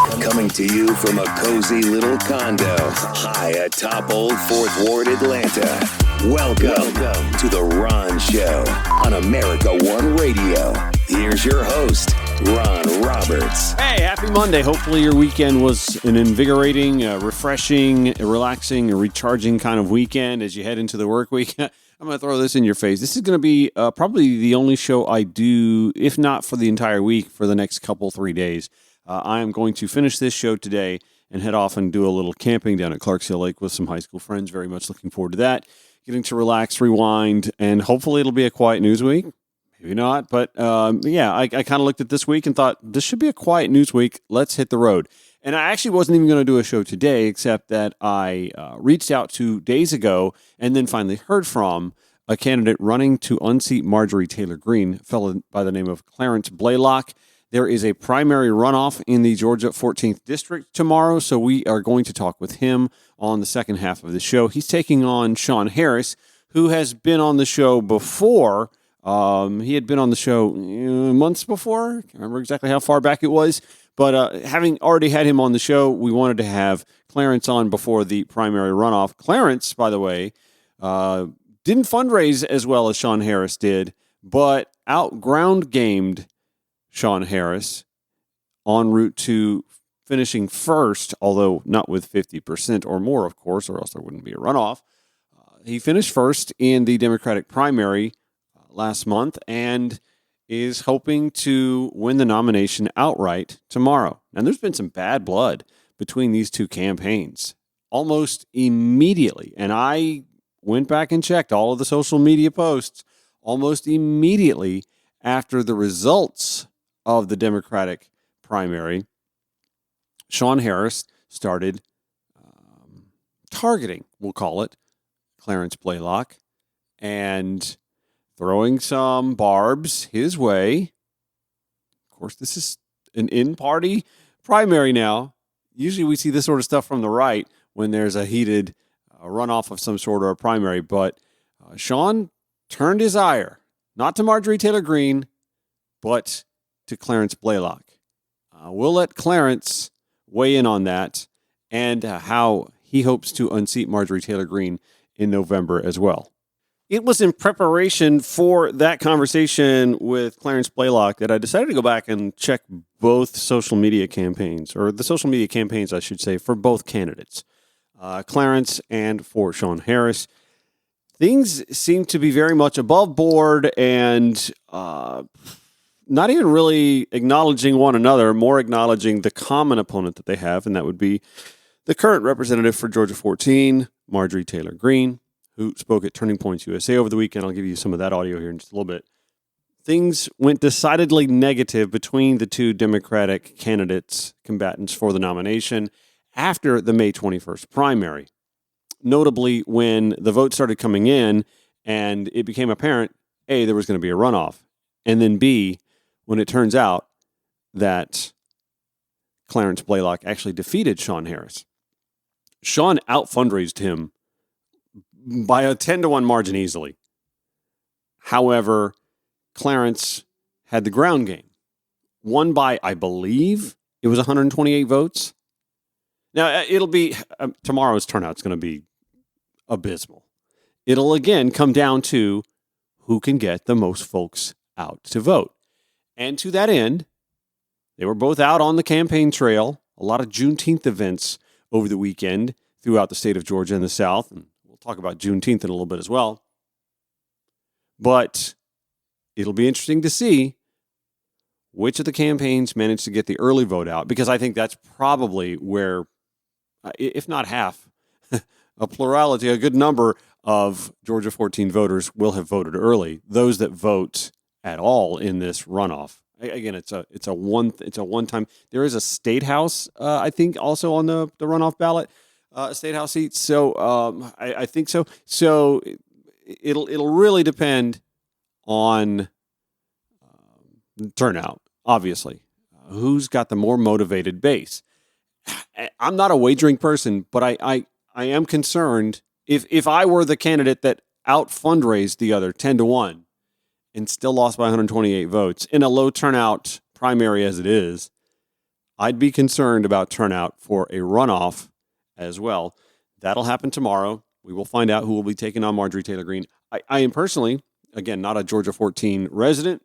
Coming to you from a cozy little condo high atop Old 4th Ward, Atlanta. Welcome to The Ron Show on America One Radio. Here's your host, Ron Roberts. Hey, happy Monday. Hopefully your weekend was an invigorating, refreshing, relaxing, recharging kind of weekend as you head into the work week. I'm going to throw this in your face. This is going to be probably the only show I do, if not for the entire week, for the next 3 days. I am going to finish this show today and head off and do a little camping down at Clarks Hill Lake with some high school friends. Very much looking forward to that. Getting to relax, rewind, and hopefully it'll be a quiet news week. Maybe not, but I kind of looked at this week and thought, this should be a quiet news week. Let's hit the road. And I actually wasn't even going to do a show today, except that I reached out 2 days ago and then finally heard from a candidate running to unseat Marjorie Taylor Greene, a fellow by the name of Clarence Blalock. There is a primary runoff in the Georgia 14th District tomorrow, so we are going to talk with him on the second half of the show. He's taking on Sean Harris, who has been on the show before. He had been on the show months before. I can't remember exactly how far back it was. But having already had him on the show, we wanted to have Clarence on before the primary runoff. Clarence, by the way, didn't fundraise as well as Sean Harris did, but out-ground gamed Sean Harris en route to finishing first, although not with 50% or more, of course, or else there wouldn't be a runoff. He finished first in the Democratic primary last month and is hoping to win the nomination outright tomorrow. And there's been some bad blood between these two campaigns almost immediately. And I went back and checked all of the social media posts almost immediately after the results of the Democratic primary. Sean Harris started targeting, we'll call it, Clarence Blalock, and throwing some barbs his way. Of course, this is an in-party primary now. Usually we see this sort of stuff from the right when there's a heated runoff of some sort or a primary, but Sean turned his ire, not to Marjorie Taylor Greene, but to Clarence Blalock. We'll let Clarence weigh in on that and how he hopes to unseat Marjorie Taylor Greene in November as well. It was in preparation for that conversation with Clarence Blalock that I decided to go back and check both social media campaigns, or the social media campaigns, I should say, for both candidates, Clarence and for Sean Harris. Things seem to be very much above board and not even really acknowledging one another, more acknowledging the common opponent that they have, and that would be the current representative for Georgia 14, Marjorie Taylor Greene, who spoke at Turning Points USA over the weekend. I'll give you some of that audio here in just a little bit. Things went decidedly negative between the two Democratic candidates, combatants for the nomination, after the May 21st primary. Notably, when the votes started coming in and it became apparent, A, there was going to be a runoff, and then B, when it turns out that Clarence Blalock actually defeated Sean Harris. Sean out-fundraised him by a 10-1 margin easily. However, Clarence had the ground game. Won by, I believe, it was 128 votes. Now, it'll be, tomorrow's turnout's going to be abysmal. It'll, again, come down to who can get the most folks out to vote. And to that end, they were both out on the campaign trail, a lot of Juneteenth events over the weekend throughout the state of Georgia and the South, and we'll talk about Juneteenth in a little bit as well. But it'll be interesting to see which of the campaigns managed to get the early vote out, because I think that's probably where, if not half, a plurality, a good number of Georgia 14 voters will have voted early. Those that vote at all in this runoff. Again, it's a one-time. There is a state house, I think, also on the runoff ballot, a state house seat. So I think so. So it'll really depend on turnout. Obviously, who's got the more motivated base? I'm not a wagering person, but I am concerned if I were the candidate that out fundraised the other 10-1. And still lost by 128 votes in a low turnout primary as it is, I'd be concerned about turnout for a runoff as well. That'll happen tomorrow. We will find out who will be taking on Marjorie Taylor Greene. I am personally, again, not a Georgia 14 resident.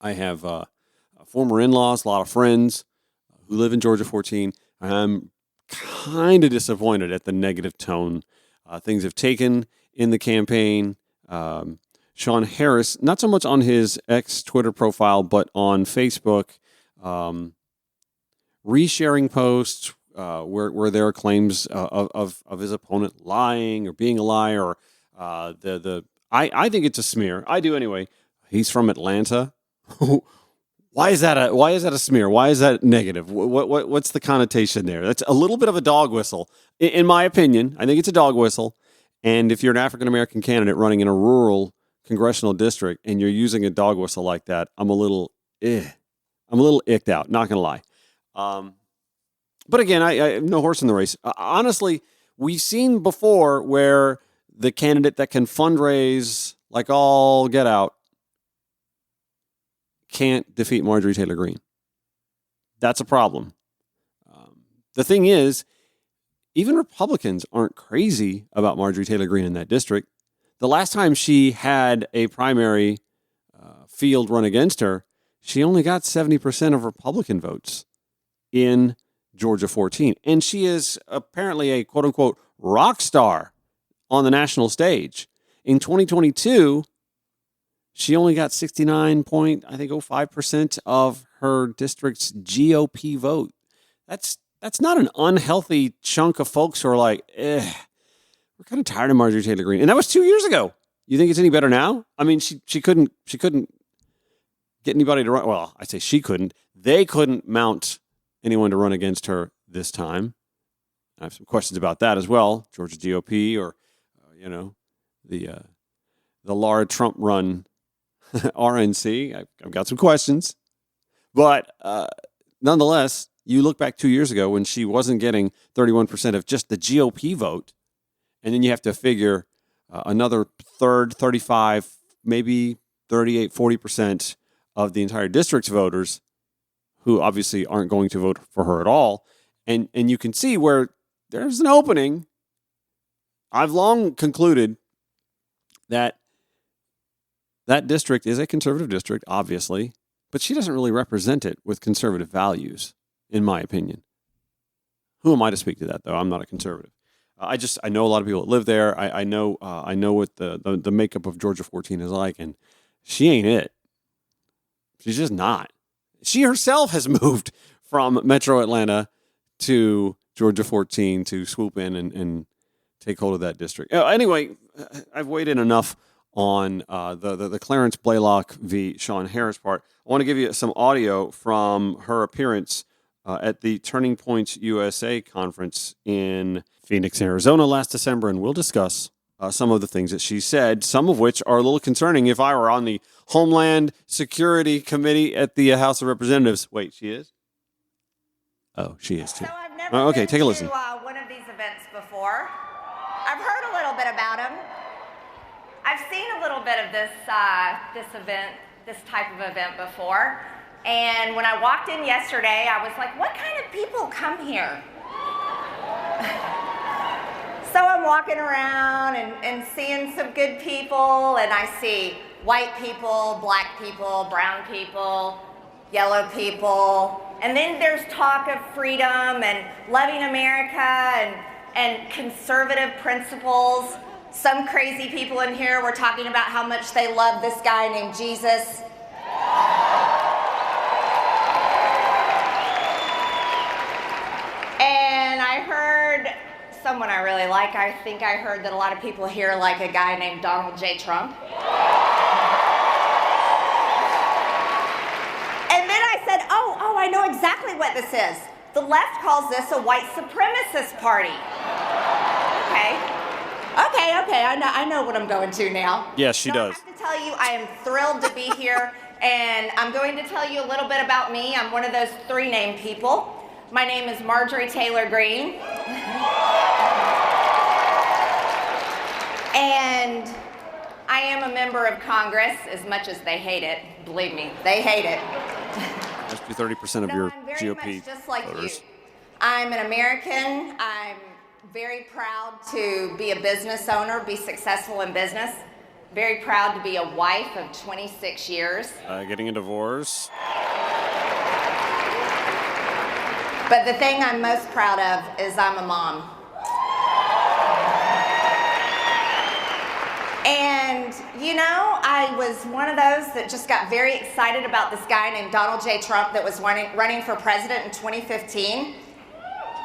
I have former in-laws, a lot of friends who live in Georgia 14. I'm kind of disappointed at the negative tone things have taken in the campaign. Sean Harris, not so much on his ex-Twitter profile, but on Facebook, resharing posts where there are claims of his opponent lying or being a liar. Or I think it's a smear. I do anyway. He's from Atlanta. Why is that a smear? Why is that negative? What's the connotation there? That's a little bit of a dog whistle, in my opinion. I think it's a dog whistle. And if you're an African-American candidate running in a rural congressional district and you're using a dog whistle like that, I'm a little icked out, not going to lie. But again, I no horse in the race. Honestly, we've seen before where the candidate that can fundraise like all get out can't defeat Marjorie Taylor Greene. That's a problem. The thing is, even Republicans aren't crazy about Marjorie Taylor Greene in that district. The last time she had a primary field run against her, she only got 70% of Republican votes in Georgia 14. And she is apparently a quote-unquote rock star on the national stage. In 2022, she only got 69.05% of her district's GOP vote. That's not an unhealthy chunk of folks who are like, we're kind of tired of Marjorie Taylor Greene. And that was 2 years ago. You think it's any better now? I mean, she couldn't get anybody to run. Well, I say she couldn't. They couldn't mount anyone to run against her this time. I have some questions about that as well. Georgia GOP or, the Laura Trump run RNC. I've got some questions. But nonetheless, you look back 2 years ago when she wasn't getting 31% of just the GOP vote, and then you have to figure another third, 35, maybe 38, 40% of the entire district's voters who obviously aren't going to vote for her at all. And you can see where there's an opening. I've long concluded that district is a conservative district, obviously, but she doesn't really represent it with conservative values, in my opinion. Who am I to speak to that, though? I'm not a conservative. I know a lot of people that live there. I know what the makeup of Georgia 14 is like, and she ain't it. She's just not. She herself has moved from Metro Atlanta to Georgia 14 to swoop in and take hold of that district. Anyway, I've weighed in enough on the Clarence Blalock v. Sean Harris part. I want to give you some audio from her appearance at the Turning Points USA conference in Phoenix, Arizona last December, and we'll discuss some of the things that she said, some of which are a little concerning if I were on the Homeland Security Committee at the House of Representatives. Wait, she is? Oh, she is too. So I've never been take a listen. to one of these events before. I've heard a little bit about them. I've seen a little bit of this type of event before. And when I walked in yesterday, I was like, what kind of people come here? So I'm walking around and seeing some good people, and I see white people, black people, brown people, yellow people. And then there's talk of freedom and loving America and conservative principles. Some crazy people in here were talking about how much they love this guy named Jesus. And I heard someone I really like. I think I heard that a lot of people here like a guy named Donald J. Trump. And then I said, oh, I know exactly what this is. The left calls this a white supremacist party. Okay, I know what I'm going to now. Yes, she does. I have to tell you, I am thrilled to be here, and I'm going to tell you a little bit about me. I'm one of those three named people. My name is Marjorie Taylor Greene. And I am a member of Congress, as much as they hate it. Believe me, they hate it. 30% of No, your I'm very GOP much just like voters. you. I'm an American. I'm very proud to be a business owner, be successful in business. Very proud to be a wife of 26 years. Getting a divorce. But the thing I'm most proud of is I'm a mom. And, you know, I was one of those that just got very excited about this guy named Donald J. Trump that was running for president in 2015.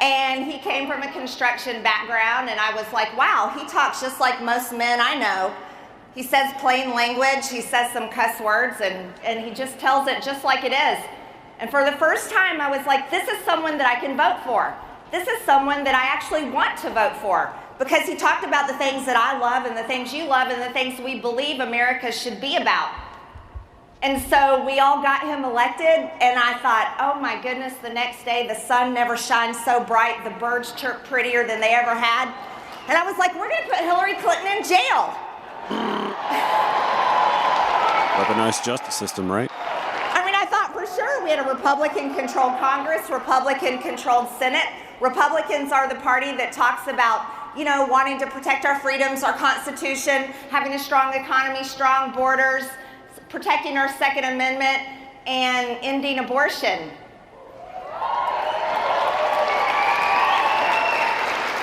And he came from a construction background, and I was like, wow, he talks just like most men I know. He says plain language, he says some cuss words, and he just tells it just like it is. And for the first time, I was like, this is someone that I can vote for. This is someone that I actually want to vote for, because he talked about the things that I love and the things you love and the things we believe America should be about. And so we all got him elected, and I thought, oh my goodness, the next day the sun never shines so bright, the birds chirp prettier than they ever had. And I was like, we're gonna put Hillary Clinton in jail. Weaponized justice system, right? I mean, I thought for sure we had a Republican-controlled Congress, Republican-controlled Senate. Republicans are the party that talks about, you know, wanting to protect our freedoms, our Constitution, having a strong economy, strong borders, protecting our Second Amendment, and ending abortion.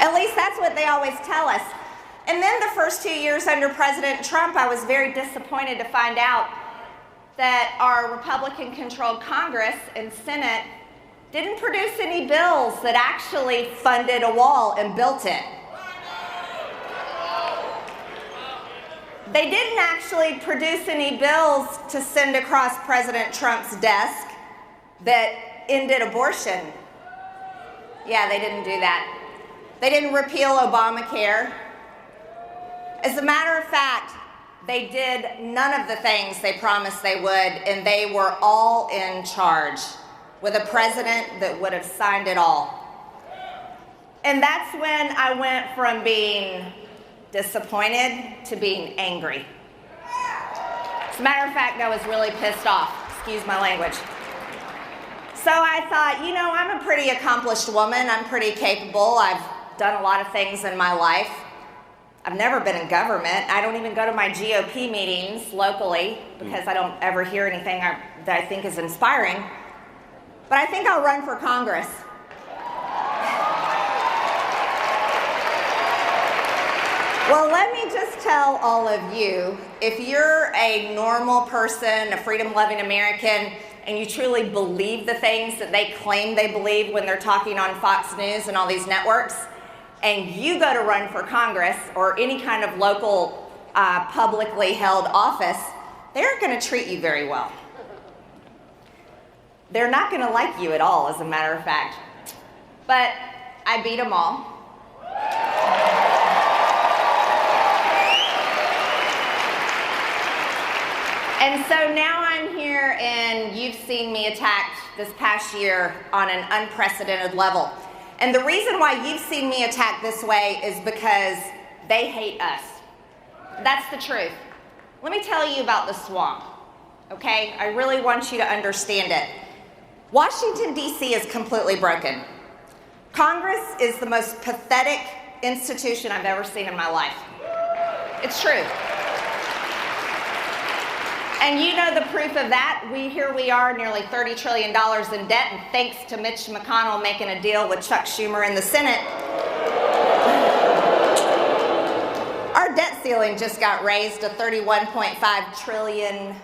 At least that's what they always tell us. And then the first 2 years under President Trump, I was very disappointed to find out that our Republican-controlled Congress and Senate didn't produce any bills that actually funded a wall and built it. They didn't actually produce any bills to send across President Trump's desk that ended abortion. Yeah, they didn't do that. They didn't repeal Obamacare. As a matter of fact, they did none of the things they promised they would, and they were all in charge with a president that would have signed it all. And that's when I went from being disappointed to being angry. As a matter of fact, I was really pissed off. Excuse my language. So I thought, you know, I'm a pretty accomplished woman. I'm pretty capable. I've done a lot of things in my life. I've never been in government. I don't even go to my GOP meetings locally because I don't ever hear anything that I think is inspiring. But I think I'll run for Congress. Well, let me just tell all of you, if you're a normal person, a freedom-loving American, and you truly believe the things that they claim they believe when they're talking on Fox News and all these networks, and you go to run for Congress or any kind of local publicly held office, they aren't going to treat you very well. They're not going to like you at all, as a matter of fact. But I beat them all. And so now I'm here, and you've seen me attacked this past year on an unprecedented level. And the reason why you've seen me attacked this way is because they hate us. That's the truth. Let me tell you about the swamp, okay? I really want you to understand it. Washington, D.C. is completely broken. Congress is the most pathetic institution I've ever seen in my life. It's true. And you know the proof of that. Here we are, nearly $30 trillion in debt, and thanks to Mitch McConnell making a deal with Chuck Schumer in the Senate, our debt ceiling just got raised to $31.5 trillion.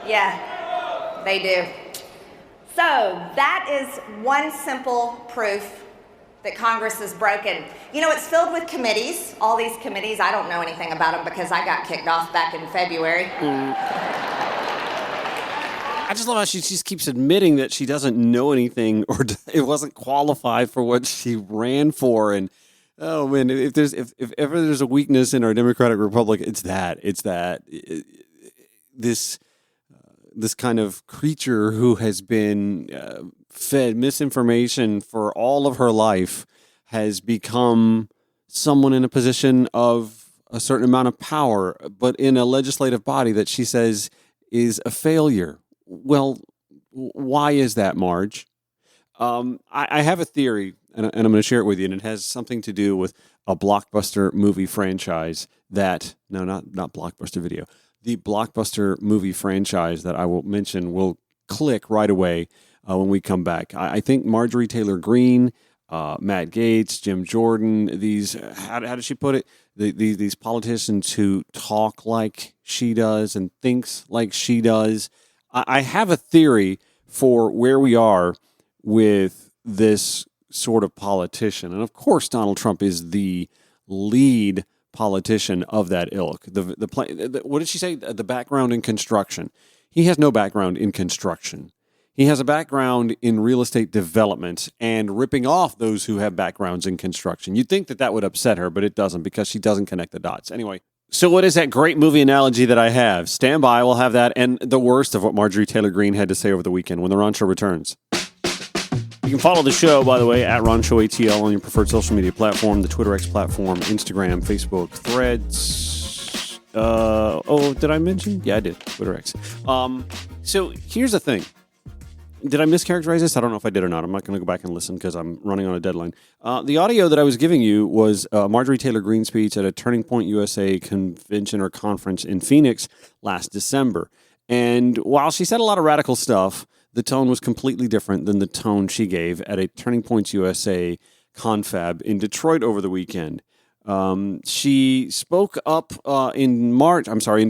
Yeah, they do. So that is one simple proof that Congress is broken. You know, it's filled with committees. All these committees, I don't know anything about them because I got kicked off back in February. I just love how she just keeps admitting that she doesn't know anything or it wasn't qualified for what she ran for. And oh man, if ever there's a weakness in our Democratic Republic, it's that. This kind of creature who has been fed misinformation for all of her life has become someone in a position of a certain amount of power, but in a legislative body that she says is a failure. Well, why is that, Marge? I have a theory, and I'm going to share it with you, and it has something to do with a blockbuster movie franchise that, no, not Blockbuster Video, the blockbuster movie franchise that I will mention will click right away when we come back. I think Marjorie Taylor Greene, Matt Gaetz, Jim Jordan, these, how does she put it? These politicians who talk like she does and thinks like she does. I have a theory for where we are with this sort of politician. And of course, Donald Trump is the lead politician of that ilk. What did she say? The background in construction. He has no background in construction. He has a background in real estate development and ripping off those who have backgrounds in construction. You'd think that would upset her, but it doesn't because she doesn't connect the dots. Anyway, so what is that great movie analogy that I have? Stand by, we'll have that and the worst of what Marjorie Taylor Greene had to say over the weekend when the Ron Show returns. You can follow the show, by the way, at Ron Show ATL on your preferred social media platform, the Twitter X platform, Instagram, Facebook, Threads. Did I mention? Yeah, I did. Twitter X. So here's the thing. Did I mischaracterize this? I don't know if I did or not. I'm not going to go back and listen because I'm running on a deadline. The audio that I was giving you was Marjorie Taylor Greene's speech at a Turning Point USA convention or conference in Phoenix last December. And while she said a lot of radical stuff, the tone was completely different than the tone she gave at a Turning Points USA confab in Detroit over the weekend. She spoke up in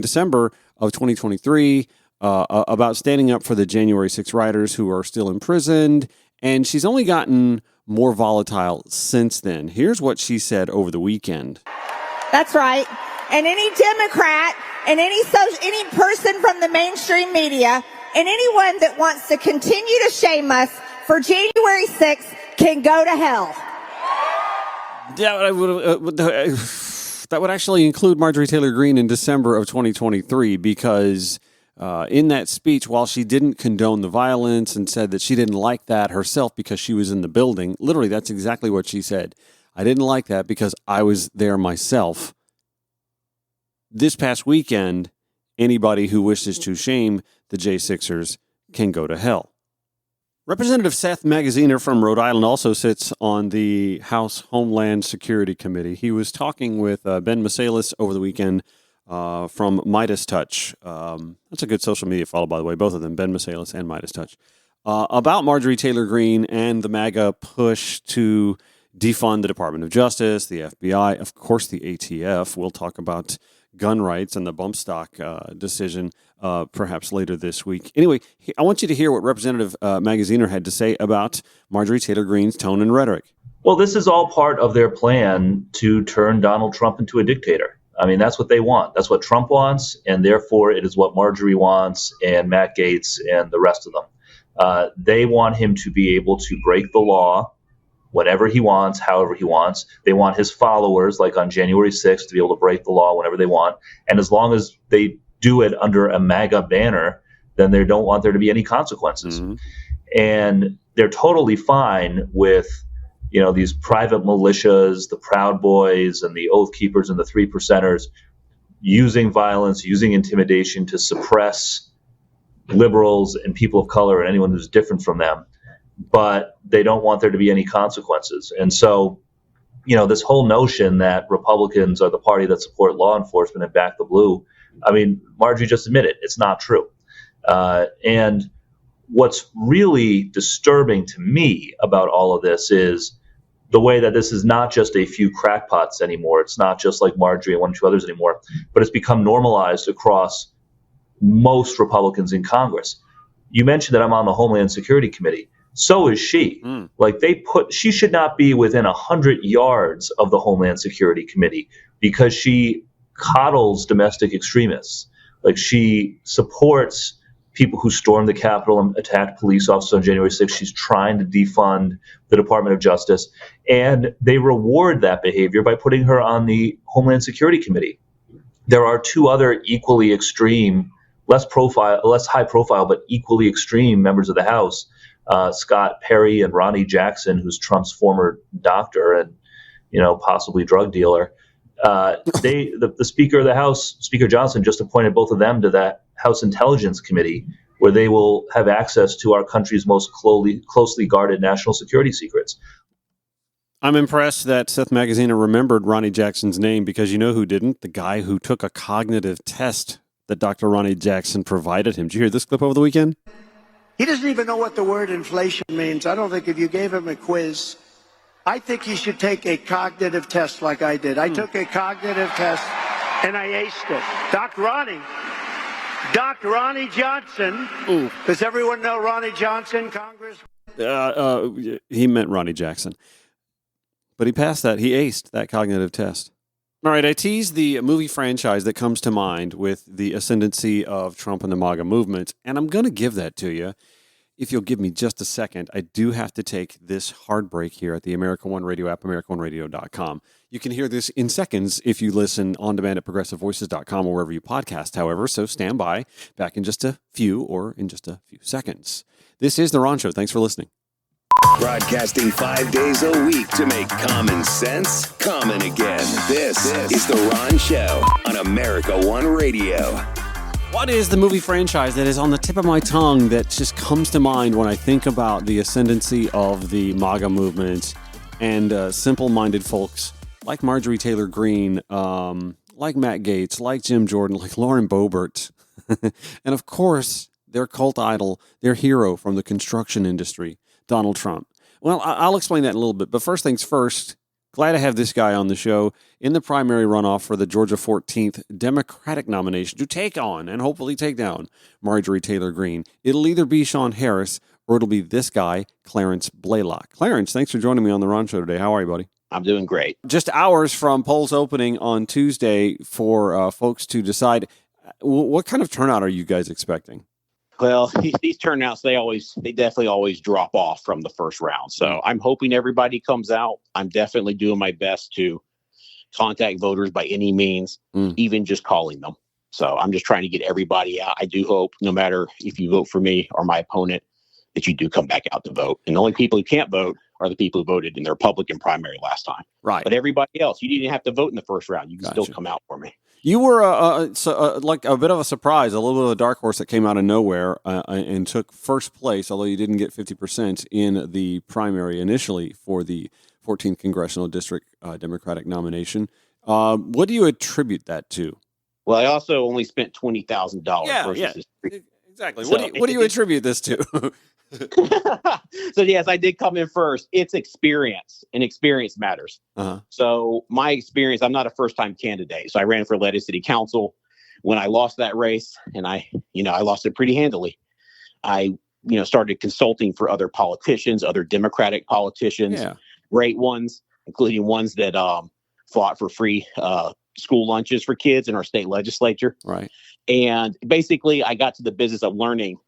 December of 2023 about standing up for the January 6 rioters who are still imprisoned, and she's only gotten more volatile since then. Here's what she said over the weekend. That's right. And any Democrat and any person from the mainstream media and anyone that wants to continue to shame us for January 6th can go to hell. Yeah, that would actually include Marjorie Taylor Greene in December of 2023 because in that speech, while she didn't condone the violence and said that she didn't like that herself because she was in the building, literally that's exactly what she said. I didn't like that because I was there myself. This past weekend, anybody who wishes to shame the J6ers can go to hell. Representative Seth Magaziner from Rhode Island also sits on the House Homeland Security Committee. He was talking with Ben Masalis over the weekend from Midas Touch. That's a good social media follow, by the way, both of them, Ben Masalis and Midas Touch, about Marjorie Taylor Greene and the MAGA push to defund the Department of Justice, the FBI, of course the ATF. We'll talk about gun rights and the bump stock decision perhaps later this week. Anyway, I want you to hear what Representative Magaziner had to say about Marjorie Taylor Greene's tone and rhetoric. Well, this is all part of their plan to turn Donald Trump into a dictator. I mean, that's what they want. That's what Trump wants, and therefore it is what Marjorie wants and Matt Gaetz and the rest of them. They want him to be able to break the law whenever he wants, however he wants. They want his followers, like on January 6th, to be able to break the law whenever they want. And as long as they do it under a MAGA banner, then they don't want there to be any consequences. Mm-hmm. And they're totally fine with, these private militias, the Proud Boys and the Oath Keepers and the Three Percenters using violence, using intimidation to suppress liberals and people of color and anyone who's different from them. But they don't want there to be any consequences. And so, this whole notion that Republicans are the party that support law enforcement and back the blue, I mean, Marjorie just admitted it's not true. And what's really disturbing to me about all of this is the way that this is not just a few crackpots anymore. It's not just like Marjorie and one or two others anymore, but it's become normalized across most Republicans in Congress. You mentioned that I'm on the Homeland Security Committee. So is she. She should not be within 100 yards of the Homeland Security Committee because she coddles domestic extremists. Like, she supports people who stormed the Capitol and attacked police officers on January 6th. She's trying to defund the Department of Justice. And they reward that behavior by putting her on the Homeland Security Committee. There are two other equally extreme, less high profile, but equally extreme members of the House, Scott Perry and Ronnie Jackson, who's Trump's former doctor and, possibly drug dealer. The Speaker of the House, Speaker Johnson, just appointed both of them to that House Intelligence Committee, where they will have access to our country's most closely guarded national security secrets. I'm impressed that Seth Magaziner remembered Ronnie Jackson's name, because you know who didn't? The guy who took a cognitive test that Dr. Ronnie Jackson provided him. Did you hear this clip over the weekend? He doesn't even know what the word inflation means. I don't think if you gave him a quiz, I think he should take a cognitive test like I did. I took a cognitive test and I aced it. Dr. Ronnie Johnson. Ooh. Does everyone know Ronnie Johnson, Congress? He meant Ronnie Jackson. But he passed that. He aced that cognitive test. All right, I teased the movie franchise that comes to mind with the ascendancy of Trump and the MAGA movement, and I'm going to give that to you. If you'll give me just a second, I do have to take this hard break here at the America One Radio app, AmericaOneRadio.com. You can hear this in seconds if you listen on demand at ProgressiveVoices.com or wherever you podcast, however, so stand by. Back in just a few seconds. This is The Ron Show. Thanks for listening. Broadcasting 5 days a week to make common sense common again. This is The Ron Show on America One Radio. What is the movie franchise that is on the tip of my tongue that just comes to mind when I think about the ascendancy of the MAGA movement and simple-minded folks like Marjorie Taylor Greene, like Matt Gaetz, like Jim Jordan, like Lauren Boebert, and of course, their cult idol, their hero from the construction industry, Donald Trump. Well, I'll explain that in a little bit, but first things first, glad to have this guy on the show in the primary runoff for the Georgia 14th Democratic nomination to take on and hopefully take down Marjorie Taylor Greene. It'll either be Sean Harris or it'll be this guy, Clarence Blalock. Clarence, thanks for joining me on the Ron Show today. How are you, buddy? I'm doing great. Just hours from polls opening on Tuesday for folks to decide. What kind of turnout are you guys expecting? Well, these turnouts, they definitely always drop off from the first round. So I'm hoping everybody comes out. I'm definitely doing my best to contact voters by any means, even just calling them. So I'm just trying to get everybody out. I do hope, no matter if you vote for me or my opponent, that you do come back out to vote. And the only people who can't vote are the people who voted in the Republican primary last time. Right. But everybody else, you didn't have to vote in the first round. You can Gotcha. still come out for me. You were like a bit of a surprise, a little bit of a dark horse that came out of nowhere and took first place, although you didn't get 50% in the primary initially for the 14th Congressional District Democratic nomination. What do you attribute that to? Well, I also only spent $20,000. Yeah, exactly. So what do you attribute this to? So yes, I did come in first. It's experience, and experience matters. Uh-huh. So my experience, I'm not a first-time candidate. So I ran for Leyte City Council. When I lost that race, and I lost it pretty handily, I started consulting for other politicians, other Democratic politicians, great ones, including ones that fought for free school lunches for kids in our state legislature. Right. And basically, I got to the business of learning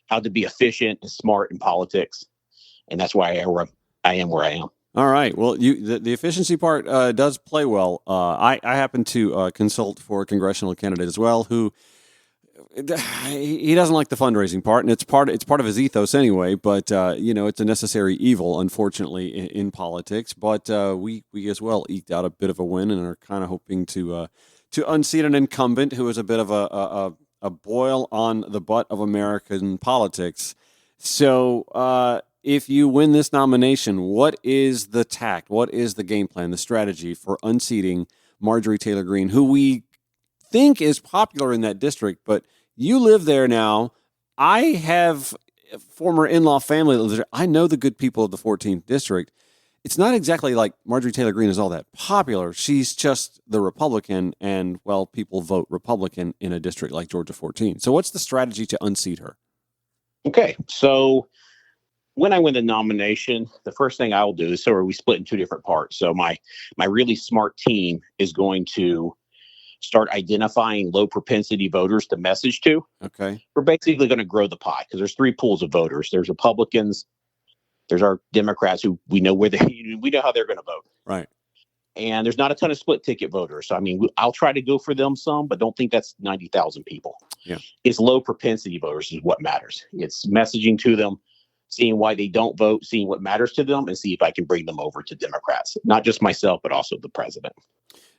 how to be efficient and smart in politics. And that's why I am where I am. All right. Well, the efficiency part does play well. I happen to consult for a congressional candidate as well, who he doesn't like the fundraising part, and it's part of his ethos anyway. But it's a necessary evil, unfortunately, in politics. But we as well eked out a bit of a win and are kind of hoping to unseat an incumbent who is a bit of a boil on the butt of American politics. So if you win this nomination, what is the tact? What is the game plan, the strategy for unseating Marjorie Taylor Greene, who we think is popular in that district, but you live there now. I have former in-law family that lives there. I know the good people of the 14th district. It's not exactly like Marjorie Taylor Greene is all that popular. She's just the Republican, and, well, people vote Republican in a district like Georgia 14. So what's the strategy to unseat her? Okay, so when I win the nomination, the first thing I'll do is, we split in two different parts. So my really smart team is going to start identifying low propensity voters to message to. Okay. We're basically going to grow the pie because there's three pools of voters. There's Republicans, there's our Democrats who we know we know how they're going to vote. Right. And there's not a ton of split ticket voters. So, I'll try to go for them some, but don't think that's 90,000 people. Yeah. It's low propensity voters is what matters. It's messaging to them, seeing why they don't vote, seeing what matters to them, and see if I can bring them over to Democrats. Not just myself, but also the president.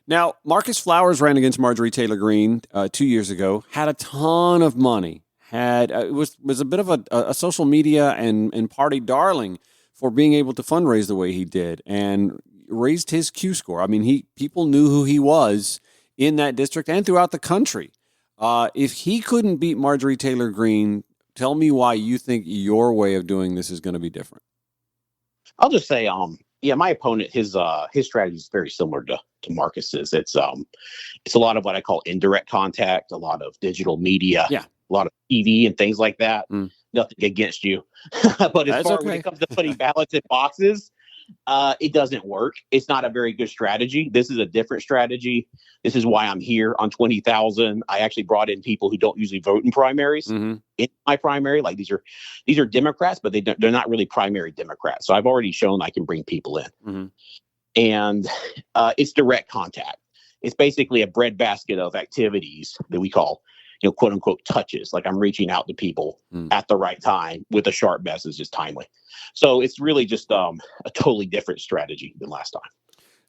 Now, Marcus Flowers ran against Marjorie Taylor Greene 2 years ago, had a ton of money, had was a bit of a social media and party darling for being able to fundraise the way he did and raised his Q score. I mean, people knew who he was in that district and throughout the country. If he couldn't beat Marjorie Taylor Greene, tell me why you think your way of doing this is going to be different. I'll just say, my opponent, his strategy is very similar to Marcus's. It's a lot of what I call indirect contact, a lot of digital media, a lot of TV and things like that. Nothing against you, but when it comes to putting ballots in boxes, it doesn't work. It's not a very good strategy. This is a different strategy. This is why I'm here on 20,000. I actually brought in people who don't usually vote in primaries in my primary. Like these are Democrats, but they're not really primary Democrats. So I've already shown I can bring people in, and it's direct contact. It's basically a breadbasket of activities that we call, quote unquote, touches. Like I'm reaching out to people at the right time with a sharp message, just timely. So it's really just a totally different strategy than last time.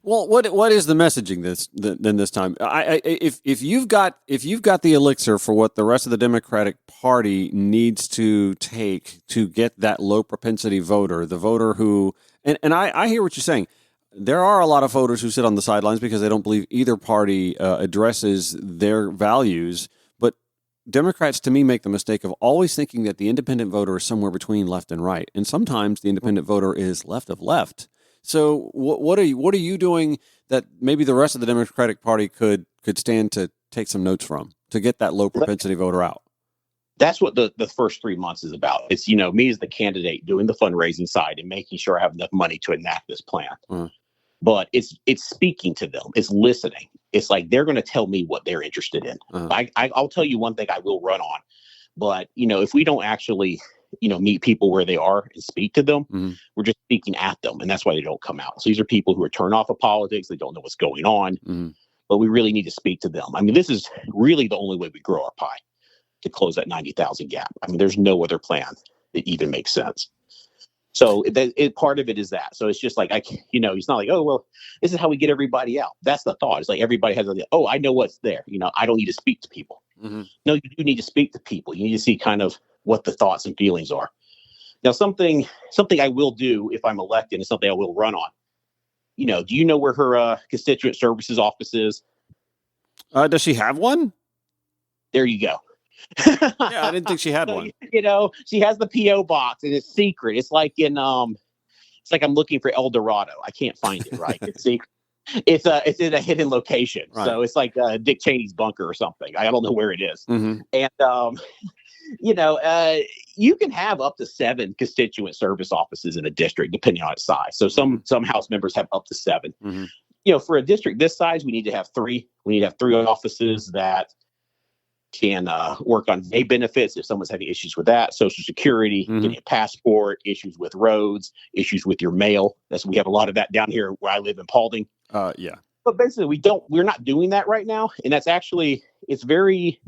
Well, what is the messaging this time? If you've got the elixir for what the rest of the Democratic Party needs to take to get that low propensity voter, the voter who, and I hear what you're saying. There are a lot of voters who sit on the sidelines because they don't believe either party addresses their values. But Democrats, to me, make the mistake of always thinking that the independent voter is somewhere between left and right, and sometimes the independent voter is left of left. So what are you doing that maybe the rest of the Democratic Party could stand to take some notes from to get that low propensity voter out? That's what the first 3 months is about. It's, me as the candidate doing the fundraising side and making sure I have enough money to enact this plan. But it's speaking to them. It's listening. It's like they're going to tell me what they're interested in. I'll tell you one thing I will run on. But, if we don't actually, meet people where they are and speak to them, we're just speaking at them. And that's why they don't come out. So these are people who are turned off of politics. They don't know what's going on. But we really need to speak to them. I mean, this is really the only way we grow our pie to close that 90,000 gap. I mean, there's no other plan that even makes sense. So part of it is that. So it's just like, it's not like, oh, well, this is how we get everybody out. That's the thought. It's like everybody has, I know what's there. I don't need to speak to people. No, you do need to speak to people. You need to see kind of what the thoughts and feelings are. Now, something I will do if I'm elected is something I will run on. Do you know where her constituent services office is? Does she have one? There you go. Yeah, I didn't think she had one. She has the PO box and it's secret. It's like I'm looking for El Dorado. I can't find it. Right? It's secret. It's in a hidden location. Right. So it's like Dick Cheney's bunker or something. I don't know where it is. And you can have up to 7 constituent service offices in a district, depending on its size. So some House members have up to 7. For a district this size, we need to have 3. We need to have 3 offices that can work on VA benefits if someone's having issues with that, Social Security, getting a passport, issues with roads, issues with your mail. We have a lot of that down here where I live in Paulding. Yeah. But basically, we're not doing that right now, and that's actually it's very.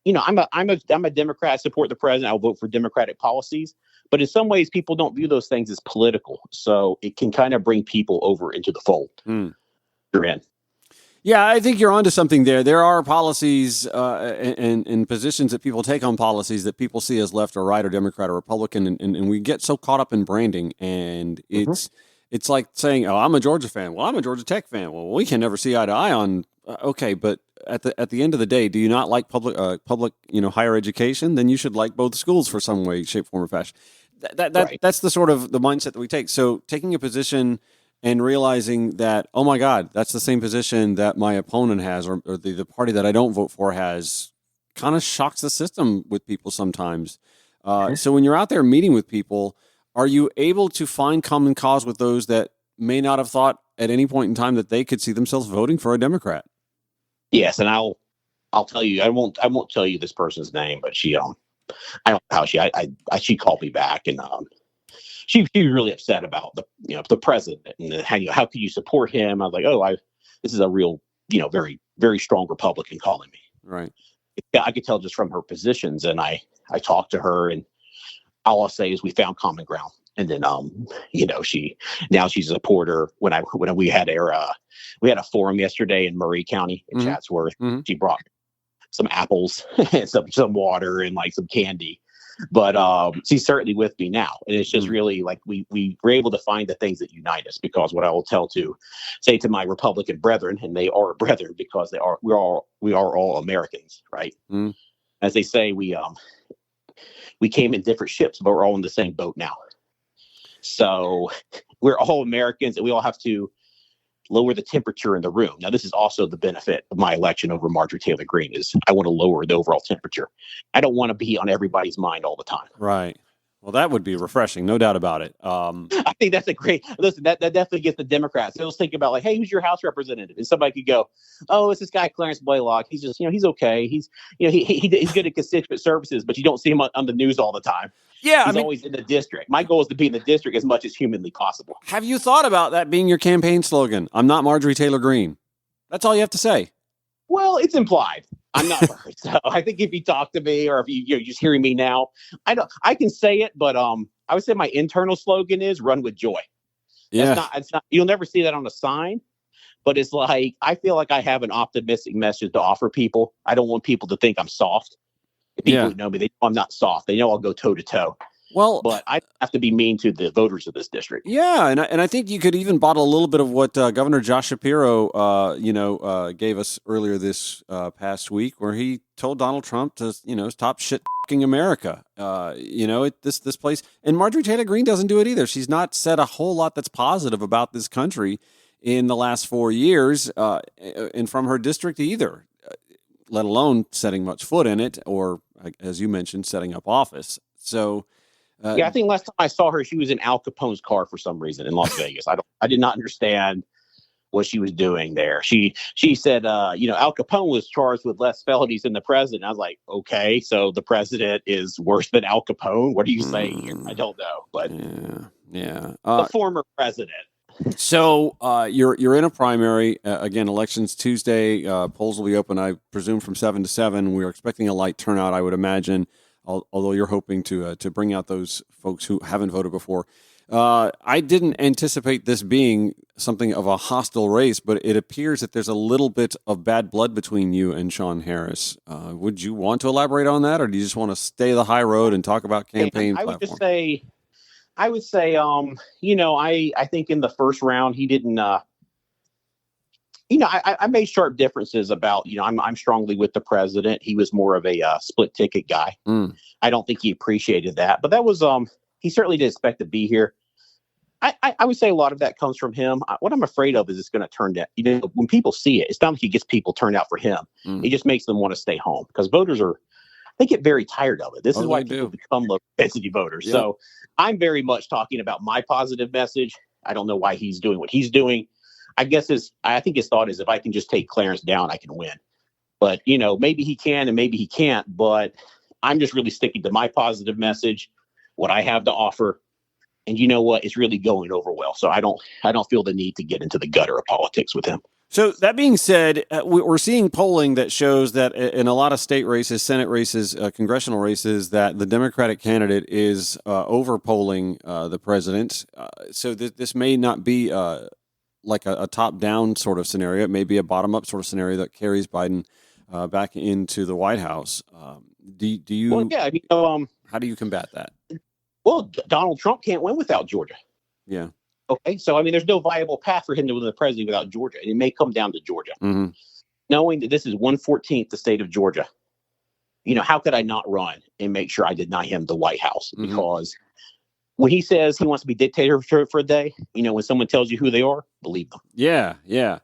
I'm a Democrat. I support the president. I'll vote for Democratic policies. But in some ways, people don't view those things as political. So it can kind of bring people over into the fold. You're in. Yeah, I think you're onto something there. There are policies and positions that people take on policies that people see as left or right or Democrat or Republican, and we get so caught up in branding, and it's like saying, "Oh, I'm a Georgia fan." Well, I'm a Georgia Tech fan. Well, we can never see eye to eye on. Okay, but at the end of the day, do you not like public higher education? Then you should like both schools for some way, shape, form, or fashion. That's the sort of the mindset that we take. So taking a position and realizing that, oh my God, that's the same position that my opponent has, or the party that I don't vote for has, kind of shocks the system with people sometimes. So when you're out there meeting with people, are you able to find common cause with those that may not have thought at any point in time that they could see themselves voting for a Democrat? Yes, and I'll tell you, I won't tell you this person's name, but she I don't know how she called me back, and she was really upset about the president and how could you support him? I was like, this is a real very, very strong Republican calling me. Right. I could tell just from her positions, and I talked to her, and all I'll say is we found common ground. And then she's a supporter. When we had a forum yesterday in Murray County in Chatsworth, she brought some apples and some water and like some candy. But she's certainly with me now. And it's just really like we were able to find the things that unite us, because what I will say to my Republican brethren, and they are brethren because we are all Americans, right? As they say, we came in different ships, but we're all in the same boat now. So we're all Americans, and we all have to lower the temperature in the room. Now, this is also the benefit of my election over Marjorie Taylor Greene, is I want to lower the overall temperature. I don't want to be on everybody's mind all the time. Right. Well, that would be refreshing, no doubt about it. I think that's listen, that definitely gets the Democrats. They'll think about like, hey, who's your House representative? And somebody could go, oh, it's this guy, Clarence Blalock. He's just, he's okay. He's good at constituent services, but you don't see him on the news all the time. Yeah. He's always in the district. My goal is to be in the district as much as humanly possible. Have you thought about that being your campaign slogan? I'm not Marjorie Taylor Greene. That's all you have to say. Well, it's implied. I'm not her. So I think if you talk to me, or if you're just hearing me now, I can say it, but I would say my internal slogan is "Run with joy." Yeah. It's not. You'll never see that on a sign, but it's like I feel like I have an optimistic message to offer people. I don't want people to think I'm soft. If people who know me, they know I'm not soft. They know I'll go toe to toe. Well, but I have to be mean to the voters of this district. Yeah, and I think you could even bottle a little bit of what Governor Josh Shapiro, gave us earlier this past week, where he told Donald Trump to, stop shit-fucking America. This place, and Marjorie Taylor Greene doesn't do it either. She's not said a whole lot that's positive about this country in the last 4 years, and from her district either, let alone setting much foot in it, or as you mentioned, setting up office. So. I think last time I saw her, she was in Al Capone's car for some reason in Las Vegas. I did not understand what she was doing there. She said, Al Capone was charged with less felonies than the president. I was like, okay, so the president is worse than Al Capone? What are you saying here? I don't know, but the former president. So you're in a primary again. Elections Tuesday. Polls will be open, I presume, from 7 to 7. We're expecting a light turnout, I would imagine. Although you're hoping to bring out those folks who haven't voted before. I didn't anticipate this being something of a hostile race, but it appears that there's a little bit of bad blood between you and Sean Harris. Would you want to elaborate on that, or do you just want to stay the high road and talk about campaign platform? I would say, I think in the first round he didn't. I made sharp differences about, I'm strongly with the president. He was more of a split ticket guy. I don't think he appreciated that, but that was, he certainly didn't expect to be here. I would say a lot of that comes from him. What I'm afraid of is it's going to turn down, when people see it, it's not like he gets people turned out for him. It just makes them want to stay home, because voters they get very tired of it. This is why people become low density voters. Yep. So I'm very much talking about my positive message. I don't know why he's doing what he's doing. I think his thought is, if I can just take Clarence down, I can win. But, maybe he can and maybe he can't. But I'm just really sticking to my positive message, what I have to offer. And you know what? It's really going over well. So I don't feel the need to get into the gutter of politics with him. So that being said, we're seeing polling that shows that in a lot of state races, Senate races, congressional races, that the Democratic candidate is over-polling the president. So this may not be like a top-down sort of scenario. It may be a bottom-up sort of scenario that carries Biden back into the White House. Do you? Well, yeah. How do you combat that? Well, Donald Trump can't win without Georgia. Yeah. Okay. So, there's no viable path for him to win the presidency without Georgia. And it may come down to Georgia. Mm-hmm. Knowing that this is 1/14 the state of Georgia, how could I not run and make sure I deny him the White House? Mm-hmm. Because when he says he wants to be dictator for a day, when someone tells you who they are, believe them. Yeah, yeah.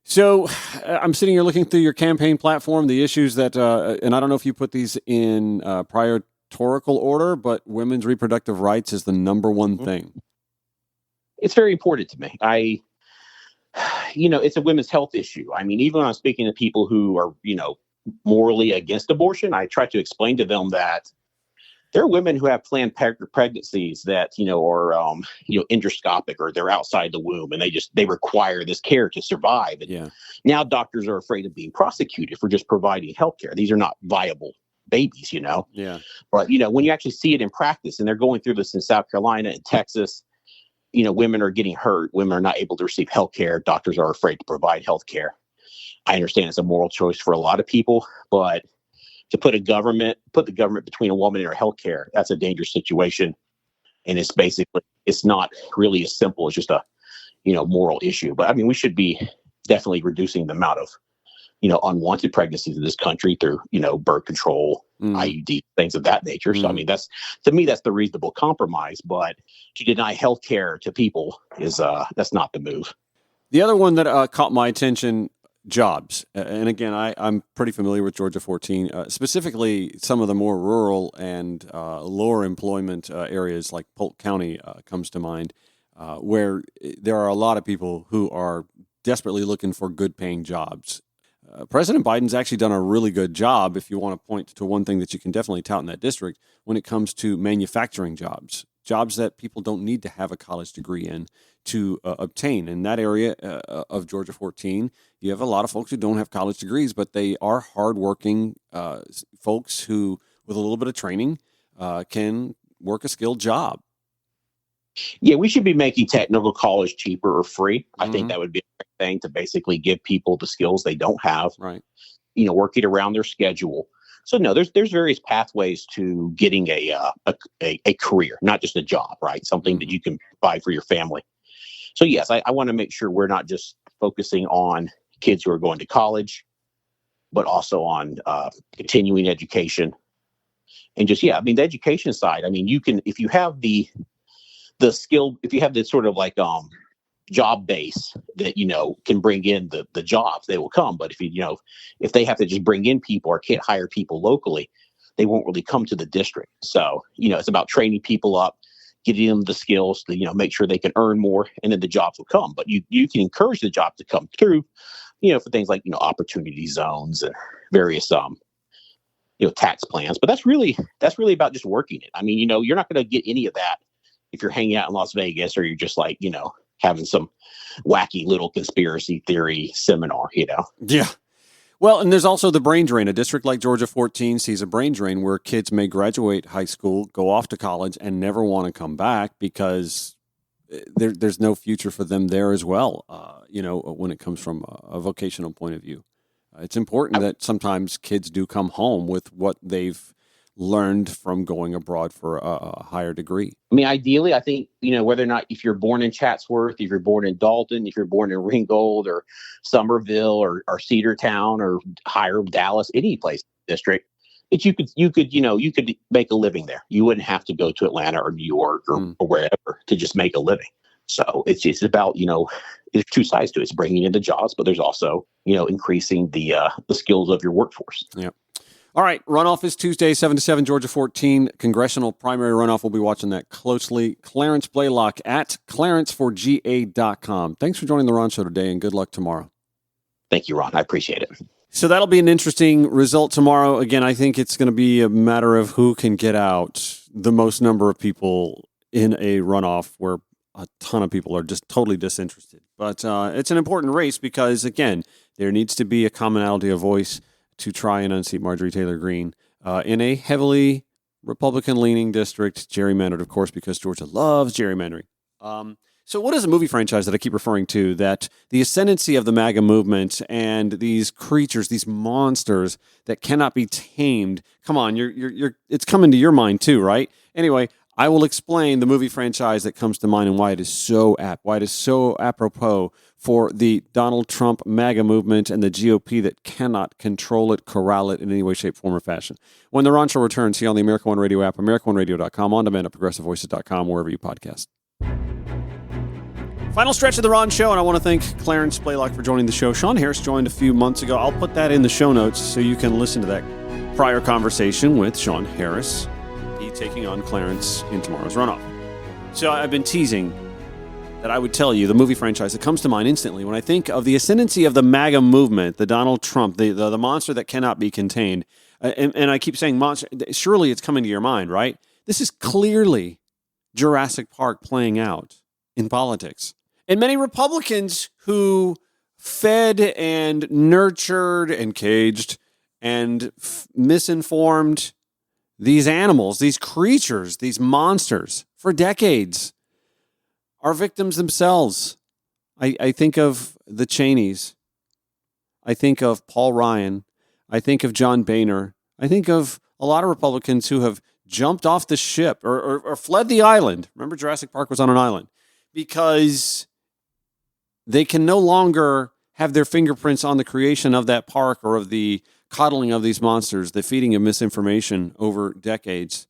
So I'm sitting here looking through your campaign platform, the issues that, and I don't know if you put these in prioritorical order, but women's reproductive rights is the number one thing. It's very important to me. It's a women's health issue. Even when I'm speaking to people who are, morally against abortion, I try to explain to them that there are women who have planned pregnancies that, are, endoscopic, or they're outside the womb, and they require this care to survive. And now doctors are afraid of being prosecuted for just providing health care. These are not viable babies, Yeah. But, when you actually see it in practice, and they're going through this in South Carolina and Texas, women are getting hurt. Women are not able to receive health care. Doctors are afraid to provide health care. I understand it's a moral choice for a lot of people, but to put the government between a woman and her health care, that's a dangerous situation. And it's not really as simple as just a, moral issue. But I mean, we should be definitely reducing the amount of, unwanted pregnancies in this country through, birth control, IUD, things of that nature. So, I mean, to me, that's the reasonable compromise. But to deny health care to people that's not the move. The other one that caught my attention, jobs. And again, I'm pretty familiar with Georgia 14, specifically some of the more rural and lower employment areas like Polk County comes to mind, where there are a lot of people who are desperately looking for good paying jobs. President Biden's actually done a really good job, if you want to point to one thing that you can definitely tout in that district, when it comes to manufacturing jobs that people don't need to have a college degree in to obtain. In that area of Georgia 14, you have a lot of folks who don't have college degrees, but they are hardworking folks who, with a little bit of training, can work a skilled job. Yeah, we should be making technical college cheaper or free. I think that would be a great thing to basically give people the skills they don't have, right? Working around their schedule. So no, there's various pathways to getting a career, not just a job, right? Something that you can provide for your family. So yes, I want to make sure we're not just focusing on kids who are going to college, but also on continuing education. And just, I mean, the education side, I mean, you can, if you have the skill, if you have this sort of like job base that, can bring in the jobs, they will come. But if they have to just bring in people or can't hire people locally, they won't really come to the district. So, it's about training people up, getting them the skills to, make sure they can earn more, and then the jobs will come. But you can encourage the job to come through, for things like, opportunity zones and various, tax plans. But that's really about just working it. I mean, you're not going to get any of that if you're hanging out in Las Vegas or you're just like, having some wacky little conspiracy theory seminar, Yeah. Well, and there's also the brain drain. A district like Georgia 14 sees a brain drain where kids may graduate high school, go off to college, and never want to come back because there's no future for them there as well, when it comes from a vocational point of view. It's important that sometimes kids do come home with what they've learned from going abroad for a higher degree. I mean, ideally, I think, whether or not, if you're born in Chatsworth, if you're born in Dalton, if you're born in Ringgold or Somerville or Cedartown or higher Dallas, any place district, that you could make a living there. You wouldn't have to go to Atlanta or New York or wherever to just make a living. So it's about, there's two sides to it. It's bringing in the jobs, but there's also, increasing the skills of your workforce. Yeah. All right, runoff is Tuesday, 7 to 7, Georgia 14. Congressional primary runoff. We'll be watching that closely. Clarence Blalock at clarenceforga.com. Thanks for joining the Ron Show today, and good luck tomorrow. Thank you, Ron. I appreciate it. So that'll be an interesting result tomorrow. Again, I think it's going to be a matter of who can get out the most number of people in a runoff where a ton of people are just totally disinterested. But it's an important race because, again, there needs to be a commonality of voice to try and unseat Marjorie Taylor Greene in a heavily Republican-leaning district, gerrymandered, of course, because Georgia loves gerrymandering. So what is a movie franchise that I keep referring to, that the ascendancy of the MAGA movement and these creatures, these monsters that cannot be tamed? Come on, it's coming to your mind too, right? Anyway, I will explain the movie franchise that comes to mind and why it is so apt, why it is so apropos for the Donald Trump MAGA movement and the GOP that cannot control it, corral it in any way, shape, form, or fashion. When the Ron Show returns, see you on the America One Radio app, AmericaOneRadio.com, on demand at ProgressiveVoices.com, wherever you podcast. Final stretch of the Ron Show, and I want to thank Clarence Blalock for joining the show. Sean Harris joined a few months ago. I'll put that in the show notes so you can listen to that prior conversation with Sean Harris. He taking on Clarence in tomorrow's runoff. So I've been teasing that I would tell you the movie franchise that comes to mind instantly when I think of the ascendancy of the MAGA movement, the Donald Trump, the monster that cannot be contained. And I keep saying monster. Surely it's coming to your mind, right? This is clearly Jurassic Park playing out in politics. And many Republicans who fed and nurtured and caged and misinformed these animals, these creatures, these monsters for decades are victims themselves. I think of the Cheneys. I think of Paul Ryan. I think of John Boehner. I think of a lot of Republicans who have jumped off the ship or fled the island. Remember, Jurassic Park was on an island because they can no longer have their fingerprints on the creation of that park or of the coddling of these monsters, the feeding of misinformation over decades.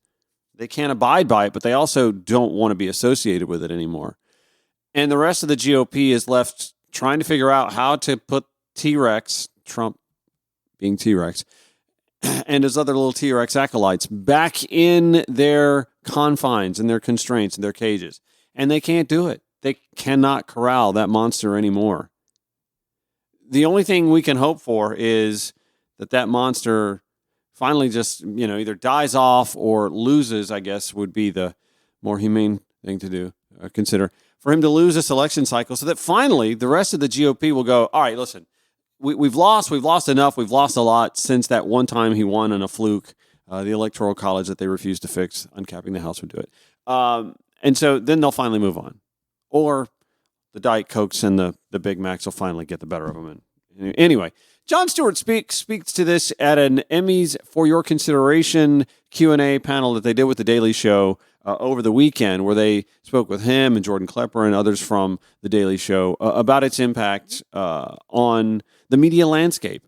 They can't abide by it, but they also don't want to be associated with it anymore. And the rest of the GOP is left trying to figure out how to put T-Rex, Trump being T-Rex, and his other little T-Rex acolytes back in their confines and their constraints and their cages. And they can't do it. They cannot corral that monster anymore. The only thing we can hope for is that monster finally just, either dies off or loses, I guess, would be the more humane thing to do, consider. For him to lose this election cycle so that finally the rest of the GOP will go, all right, listen, we've lost enough. We've lost a lot since that one time he won in a fluke, the Electoral College that they refused to fix. Uncapping the House would do it. And so then they'll finally move on. Or the Diet Cokes and the Big Macs will finally get the better of them. And anyway, Jon Stewart speaks to this at an Emmys for Your Consideration Q&A panel that they did with The Daily Show over the weekend, where they spoke with him and Jordan Klepper and others from The Daily Show about its impact on the media landscape.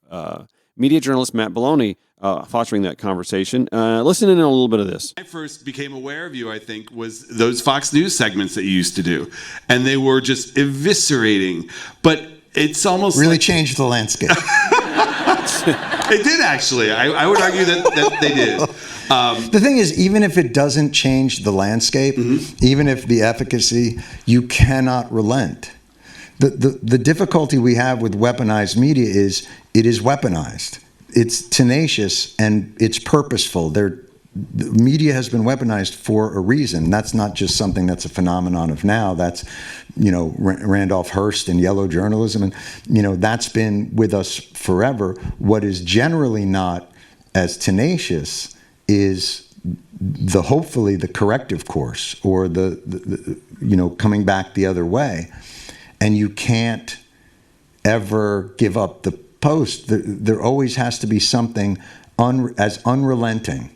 Media journalist Matt Belloni fostering that conversation. Listen in on a little bit of this. I first became aware of you, I think, was those Fox News segments that you used to do. And they were just eviscerating. But it's almost really changed the landscape. It did, actually. I would argue that they did. The thing is, even if it doesn't change the landscape, even if the efficacy, you cannot relent. The difficulty we have with weaponized media is it is weaponized. It's tenacious and it's purposeful. The media has been weaponized for a reason. That's not just something that's a phenomenon of now. That's, Randolph Hearst and yellow journalism. And, that's been with us forever. What is generally not as tenacious is hopefully the corrective course or the coming back the other way. And you can't ever give up the post. There always has to be something as unrelenting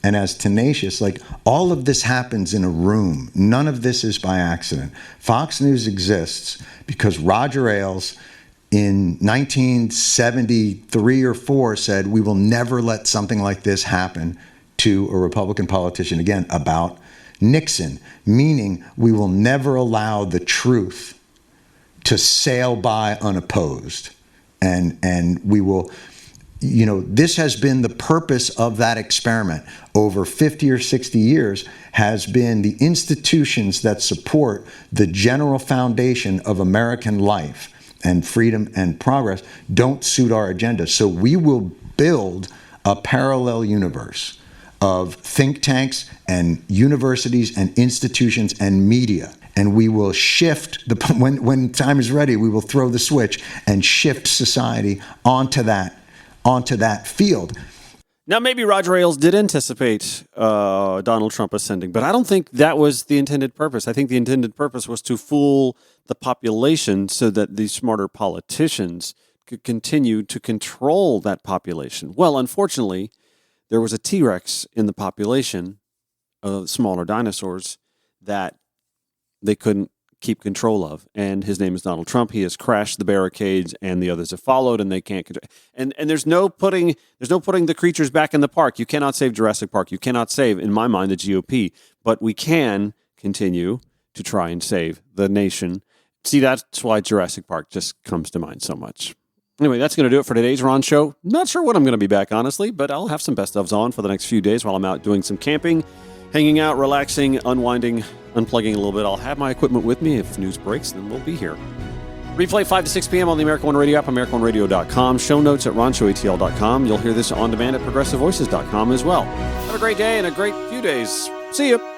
and as tenacious. Like, all of this happens in a room. None of this is by accident. Fox News exists because Roger Ailes in 1973 or 4 said, we will never let something like this happen to a Republican politician again, about Nixon, meaning we will never allow the truth to sail by unopposed. And we will, this has been the purpose of that experiment over 50 or 60 years, has been the institutions that support the general foundation of American life and freedom and progress don't suit our agenda. So we will build a parallel universe of think tanks and universities and institutions and media. And we will shift, when time is ready, we will throw the switch and shift society onto that field. Now, maybe Roger Ailes did anticipate Donald Trump ascending, but I don't think that was the intended purpose. I think the intended purpose was to fool the population so that the smarter politicians could continue to control that population. Well, unfortunately, there was a T-Rex in the population of smaller dinosaurs that they couldn't keep control of, and his name is Donald Trump. He has crashed the barricades, and the others have followed, and they can't control. And there's no putting the creatures back in the park. You cannot save Jurassic Park. You cannot save, in my mind, the GOP. But we can continue to try and save the nation. See, that's why Jurassic Park just comes to mind so much. Anyway, that's going to do it for today's Ron Show. Not sure when I'm going to be back, honestly, but I'll have some best ofs on for the next few days while I'm out doing some camping, hanging out, relaxing, unwinding, unplugging a little bit. I'll have my equipment with me. If news breaks, then we'll be here. Replay 5 to 6 p.m. on the America One Radio app, AmericaOneRadio.com. Show notes at RonShowATL.com. You'll hear this on demand at ProgressiveVoices.com as well. Have a great day and a great few days. See you.